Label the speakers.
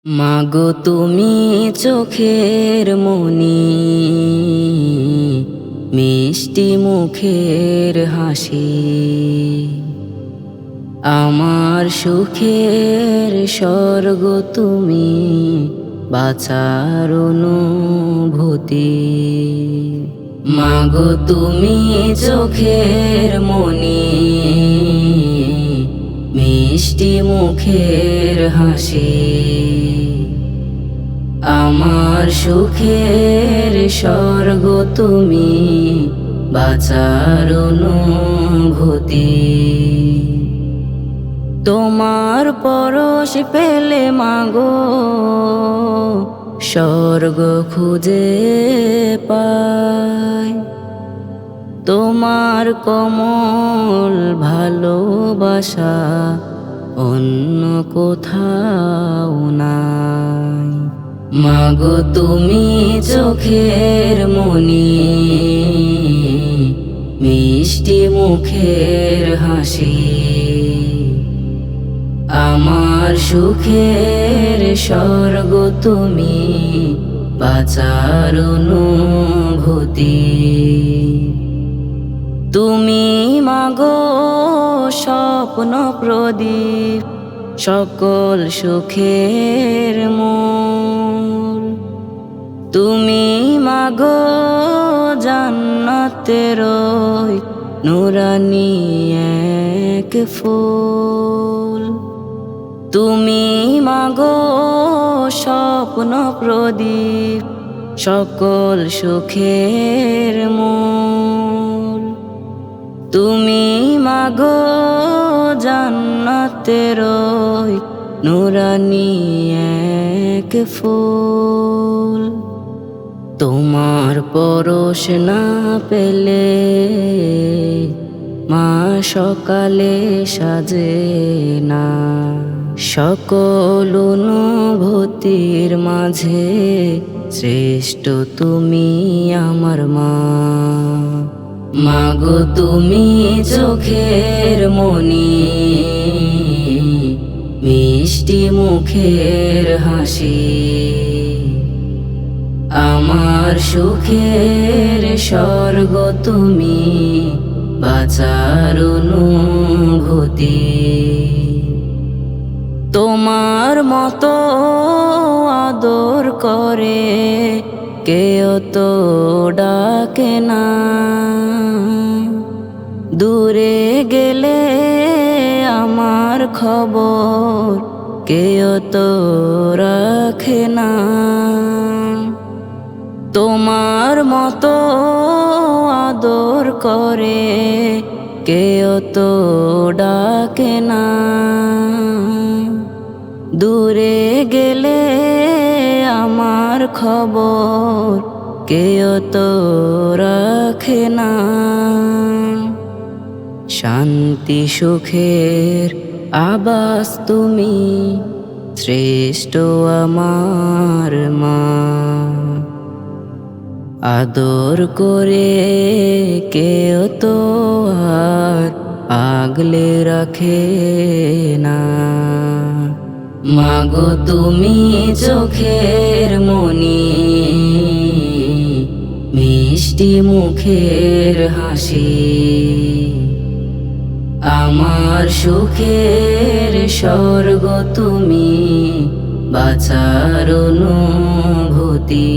Speaker 1: মাগো তুমি চোখের মনি, মিষ্টি মুখের হাসি, আমার সুখের স্বর্গ তুমি, বাঁচার অনুভূতি। মাগো তুমি চোখের মনি, মিষ্টি মুখের হাসি, আমার সুখের স্বর্গ তুমি, বাঁচার অনুভূতি। তোমার পরশ পেলে মাগো স্বর্গ খুঁজে পাই, তোমার কোমল ভালোবাসা অন্য কোথাও নাই। মাগো তুমি চোখের মনি, মিষ্টি মুখের হাসি, আমার সুখের স্বর্গ তুমি, বাঁচার অনুভূতি। তুমি মাগো স্বপ্ন প্রদীপ, সকল সুখের মূল। তুমি মাগো জান্নাতের নুরানি এক ফুল। তুমি মাগো স্বপ্ন প্রদীপ, সকল সুখের মূল। তুমি মাগো জান্নাতের নুরানি এক ফুল। তোমার পরশ না পেলে মা সকালে সাজে না, সকল অনুভূতির মাঝে শ্রেষ্ঠ তুমি আমার মা। মাগো তুমি চোখের মনি, মিষ্টি মুখের হাসি, আমার সুখের স্বর্গ তুমি, বাঁচার অনুভূতি। তোমার মতো আদর করে কেউ তো ডাকে না, দূরে গেলে আমার খবর কেউ তো রাখে না। তোমার মতো আদর করে কেউ তো ডাকে না, দূরে গেলে আমার খবর কেউ তো রাখে না। শান্তি সুখের আবাস তুমি, শ্রেষ্ঠ আমার মা। আদর করে কেউ তো আর আগলে রাখে না। মাগো তুমি চোখের মনি, মিষ্টি মুখের হাসি, আমার সুখের স্বর্গ তুমি, বাঁচার অনুভূতি।